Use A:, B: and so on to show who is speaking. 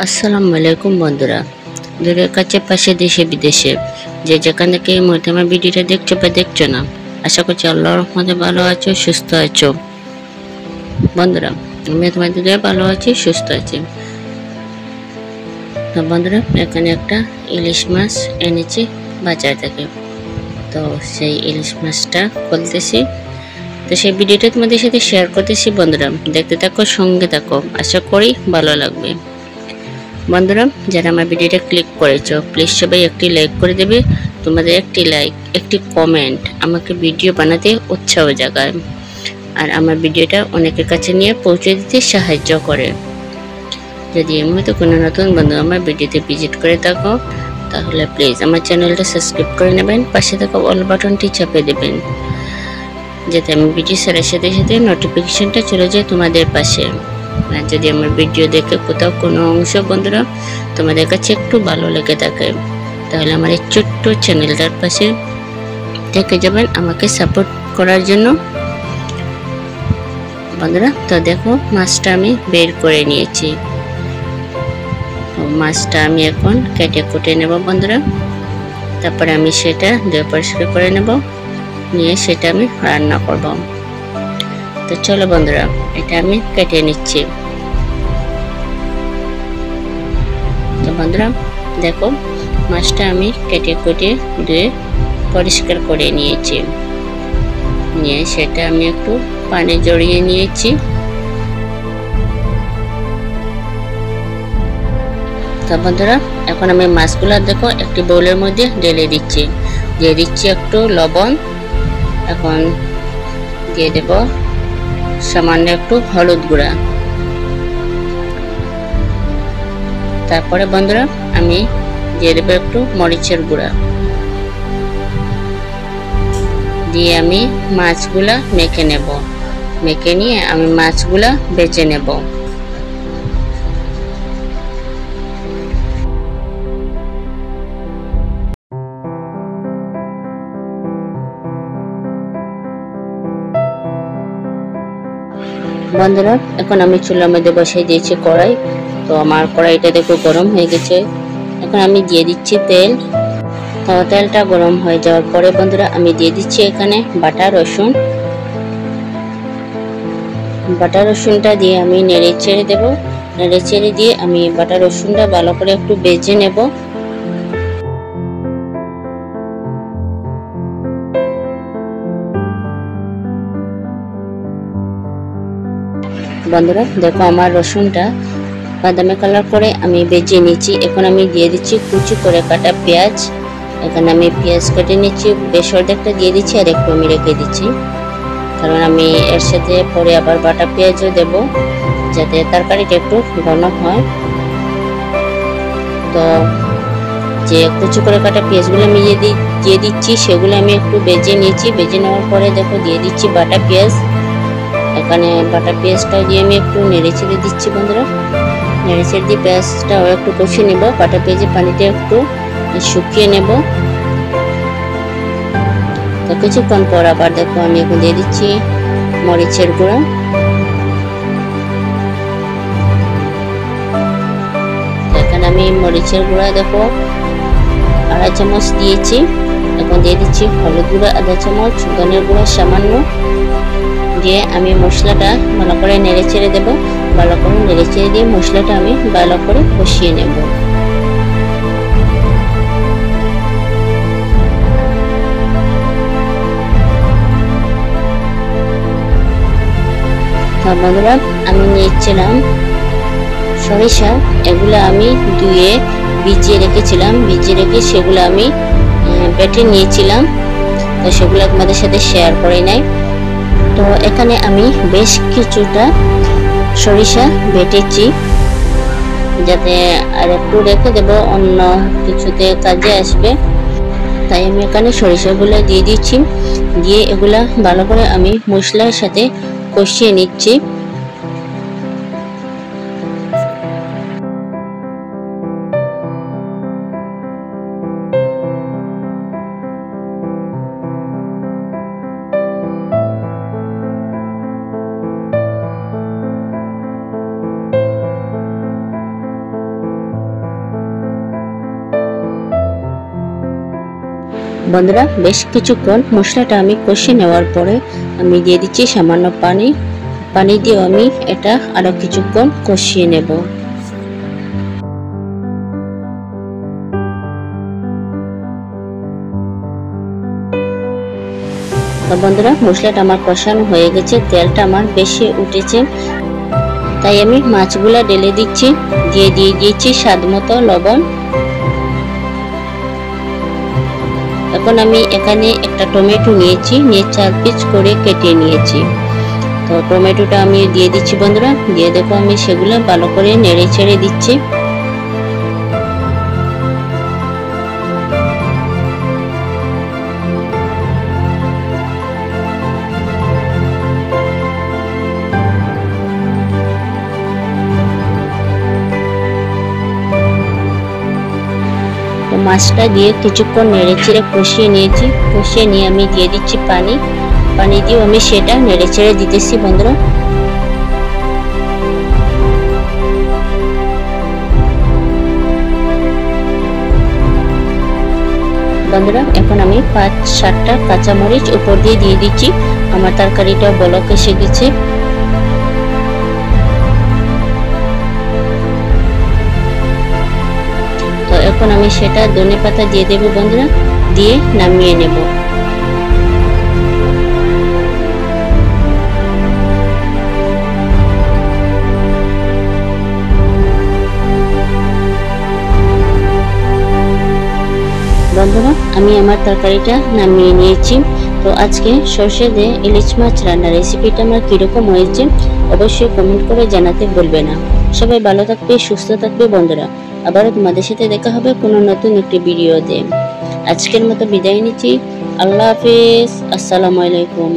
A: আসসালামু আলাইকুম বন্ধুরা, দূরের কাছে পাশে দেশে বিদেশে যে যেখান থেকে এই মুহূর্তে আমার ভিডিওটা দেখছো বা দেখছো না, আশা করছি আল্লাহর রহমতে ভালো আছো, সুস্থ আছো। বন্ধুরা, আমি তোমাদের দয়া ভালো আছি, সুস্থ আছি। তো বন্ধুরা, এখানে একটা ইলিশ মাছ এনেছি বাজার থেকে। তো সেই ইলিশ মাছটা খুলতেছি, তো সেই ভিডিওটা তোমাদের সাথে শেয়ার করতেছি। বন্ধুরা, দেখতে থাকো, সঙ্গে থাকো, আশা করি ভালো লাগবে। বন্ধুরা, যারা আমার ভিডিওটা ক্লিক করেছো, প্লিজ সবাই একটি লাইক করে দেবে। তোমাদের একটি লাইক, একটি কমেন্ট আমাকে ভিডিও বানাতে উৎসাহ জাগায়, আর আমার ভিডিওটা অনেকের কাছে নিয়ে পৌঁছে দিতে সাহায্য করে। যদি এর মতো কোনো নতুন বন্ধু আমার ভিডিওতে ভিজিট করে থাকো, তাহলে প্লিজ আমার চ্যানেলটা সাবস্ক্রাইব করে নেবেন, পাশে থাকা অল বাটনটি চাপে দেবেন, যাতে আমি ভিডিও ছাড়ার সাথে সাথে নোটিফিকেশনটা চলে যায় তোমাদের পাশে। আর যদি আমার ভিডিও দেখে কোথাও কোনো অংশ বন্ধুরা তোমাদের কাছে একটু ভালো লেগে থাকে, তাহলে আমার এই ছোট্ট চ্যানেলটার পাশে থেকে যাবেন আমাকে সাপোর্ট করার জন্য। বন্ধুরা, তো দেখো মাছটা আমি বের করে নিয়েছি। মাছটা আমি এখন কেটে কুটে নেব বন্ধুরা, তারপরে আমি সেটা ধুয়ে পরিষ্কার করে নেব, নিয়ে সেটা আমি রান্না করব। তো চলো বন্ধুরা, এটা আমি কেটে নিচ্ছি। তো বন্ধুরা দেখো, মাছটা আমি কেটে কুটে ধুয়ে পরিষ্কার করে নিয়েছি, নিয়ে সেটা আমি একটু পানি জড়িয়ে নিয়েছি। তো বন্ধুরা, এখন আমি মাছগুলো দেখো একটি বোলের মধ্যে ঢেলে দিচ্ছি, দিয়ে দিচ্ছি একটু লবণ, এখন দিয়ে দেব সামান্য একটু হলুদ গুঁড়া। তারপরে বন্ধুরা আমি দিয়ে দেবো একটু মরিচের গুঁড়া, দিয়ে আমি মাছগুলা মেখে নেব। মেখে নিয়ে আমি মাছগুলা বেছে নেব। বন্ধুরা, এখন আমি চুলার মধ্যে বসিয়ে দিয়েছি কড়াই। তো আমার কড়াইটা দেখো গরম হয়ে গেছে। এখন আমি দিয়ে দিচ্ছি তেল। তো তেলটা গরম হয়ে যাওয়ার পরে বন্ধুরা আমি দিয়ে দিচ্ছি এখানে বাটা রসুন। বাটা রসুনটা দিয়ে আমি নেড়ে চেড়ে দেবো। নেড়ে চেড়ে দিয়ে আমি বাটা রসুনটা ভালো করে একটু ভেজে নেব। বন্ধুরা দেখো, আমার রসুনটা বাদামি কালার করে আমি ভেজে নিচ্ছি। এখন আমি দিয়ে দিচ্ছি কুচি করে কাটা পেঁয়াজ। এখানে আমি পেঁয়াজ কেটে নিচ্ছি, বেশ অর্ধেকটা দিয়ে দিচ্ছি, আর একটু আমি রেখে দিচ্ছি, কারণ আমি এর সাথে পরে আবার বাটা পেঁয়াজও দেব, যাতে তরকারিটা একটু ঘন হয়। তো যে কুচি করে কাটা পেঁয়াজগুলো আমি দিয়ে দিচ্ছি, সেগুলো আমি একটু ভেজে নিয়েছি। ভেজে নেওয়ার পরে দেখো দিয়ে দিচ্ছি বাটা পেঁয়াজ। এখানে বাটা পেঁয়াজটাও দিয়ে আমি একটু নেড়ে চেড়ে দিচ্ছি বন্ধুরা। নেড়ে চেড়ে দিয়ে পেঁয়াজটাও একটু কষিয়ে নেব। বাটা পেঁয়াজের পানিটা একটু শুকিয়ে নেব। তো কিছুক্ষণ পর আবার দেখো আমি এখন দিয়ে দিচ্ছি মরিচের গুঁড়া। এখানে আমি মরিচের গুঁড়া দেখো আড়াই চামচ দিয়েছি। এখন দিয়ে দিচ্ছি হলুদ গুঁড়া আধা চামচ, ধনের গুঁড়া সামান্য, দিয়ে আমি মশলাটা ভালো করে নেড়ে চেড়ে দেবো। ভালো করে নেড়ে চেড়ে দিয়ে মশলাটা আমি ভালো করে কষিয়ে নেব। বন্ধুরা, আমি নিয়েছিলাম সরিষা। এগুলো আমি ধুয়ে ভিজিয়ে রেখেছিলাম, ভিজিয়ে রেখে সেগুলো আমি বেটে নিয়েছিলাম। তো সেগুলো আপনাদের সাথে শেয়ার করে নাই। তো এখানে আমি বেশ কিছুটা সরিষা বেটেছি, যাতে আর একটু রেখে দেব, অন্য কিছুতে কাজে আসবে। তাই আমি এখানে সরিষাগুলো দিয়ে দিচ্ছি, দিয়ে এগুলা ভালো করে আমি মশলার সাথে কষিয়ে নিচ্ছি। বন্ধুরা বেশ কিছুক্ষণ মশলাটা আমি কষিয়ে নেওয়ার পরে আমি দিয়ে দিচ্ছি সামান্য পানি দিয়ে আমি এটা আরো কিছুক্ষণ কষিয়ে নেব। তো বন্ধুরা মশলাটা আমার কষানো হয়ে গেছে, তেলটা আমার বেশি উঠেছে, তাই আমি মাছগুলা ঢেলে দিচ্ছি, দিয়ে দিয়েছি স্বাদ মতো লবণ। এখন আমি এখানে একটা টমেটো নিয়েছি, নিয়ে 4 পিস করে কেটে নিয়েছি। তো টমেটোটা আমি দিয়ে দিচ্ছি বন্ধুরা, দিয়ে দেখো আমি সেগুলো ভালো করে নেড়ে ছেড়ে দিচ্ছি। মাছটা দিয়ে কিছুক্ষণ নেড়ে চেড়ে কষিয়ে নিয়েছি, কষিয়ে নিয়ে আমি দিয়ে দিচ্ছি পানি দিয়ে আমি সেটা নেড়ে চেড়ে দিতেছি বন্ধুরা। বন্ধুরা এখন আমি 5-7টা কাঁচামরিচ উপর দিয়ে দিচ্ছি। আমার তরকারিটা বলক এসে গেছে। তো এখন আমি সেটা ধনেপাতা দিয়ে দেব বন্ধুরা, দিয়ে নামিয়ে নেব। বন্ধুরা আমি আমার তরকারিটা নামিয়ে নিয়েছি। তো আজকে সরষে দিয়ে ইলিশ মাছ রান্নার রেসিপিটা আমার কিরকম হয়েছে অবশ্যই কমেন্ট করে জানাতে ভুলবে না। সবাই ভালো থাকবে, সুস্থ থাকবে বন্ধুরা। আবারও তোমাদের সাথে দেখা হবে কোনো নতুন একটি ভিডিওতে। আজকের মতো বিদায় নিচ্ছি। আল্লাহ হাফেজ, আসসালামু আলাইকুম।